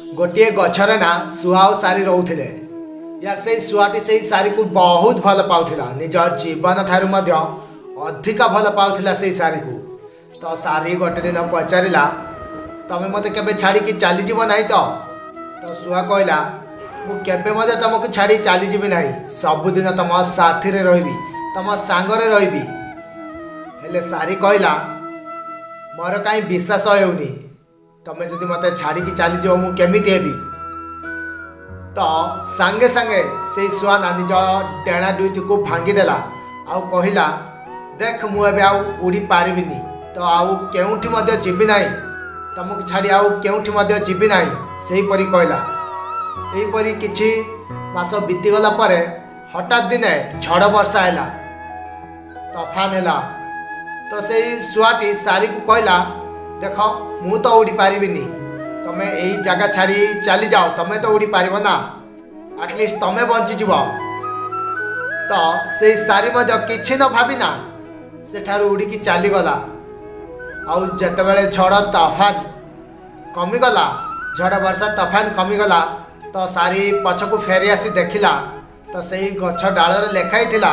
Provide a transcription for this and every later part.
गोटे गछरे ना शुआ और सारी रोते यार से शुआटी से सारी को बहुत भल पाला निज जीवन ठारू अधिका भल पाला से सारी को तो सारी गोटे दिन पचारा तमें मत के छाड़ी चलीज ना तो शुआ कहला मुझे तुमको छाड़ी चलीजी ना सबुदिन तुम साथी रही तुम सांगरे रही हेले सारी कहला मोर कहीं विश्वास होनी तमें जदि मत छाड़ी चलीज मुझे हेबी तो सांगे सांगे से शुआ ना निज डेणा दुईटी को भांगीदेला आउ कहला देख मुझे उड़ी पारिनी तो आउ के जीवी ना तुमको छाड़ी आउ के जीवी ना से कहला यहीपरी किछि मास बीतीगला पर हठात दिने झड़ वर्षा है तफान है तो से शुआटी सारी को कहला देख मु तो उड़ी पारिनी तमें यही जगह छाड़ी चली जाओ तमें तो उड़ी पार ना आटलिस्ट तमें बंचीज तो से सारी कि न भाविना सेठार उड़ी चलीगला आउ जिते झड़ तफान कमिगला झड़ वर्षा तफान कमिगला तो सारी पछकू फेरी आसी देखिला तो सही गछ डाल लेखाई थिला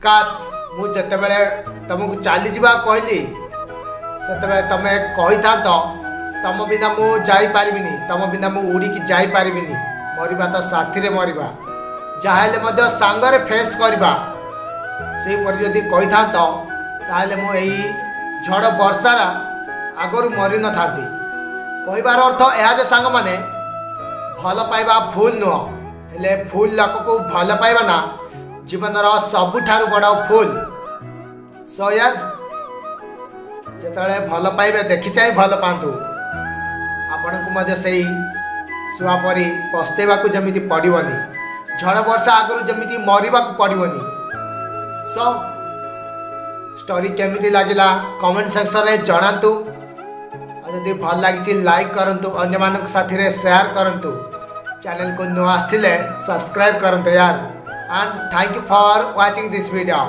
काश मु जिते बड़े तुमको चली जा कहली से तमें कही था तुम बिना मु जाई पारिबिनी तुम बिना मु उड़ी की जाई पारिबिनी मरिबा तो साथी रे मरिबा जाहेले मध्य सांगरे फेस करबा से पर जदी कही था ताले मु एही झड़ वर्षार आगरु मरी न थाती कहबार अर्थ यह जे सांग माने भल पाइबा फूल नुह हेले फूल लोक को भल पाइबा ना जीवन सबुठारु बड़ फूल सो यार जिते भल पाइबे देखी चाहे भल पातु आपण को मध्य से शुआ परी पस्तेवा को जमी पड़ोनी झड़ वर्षा आगु जमी मरवा पड़ोनी सो स्टोरी केमिति लागिला कमेंट सेक्शन रे जणातु जदि भल लगी लाइक करंतु अन्य मानक साथी रे शेयर करंतु चैनल को नुआ आस्थिले सब्सक्राइब करंतु यार and thank you for watching this video.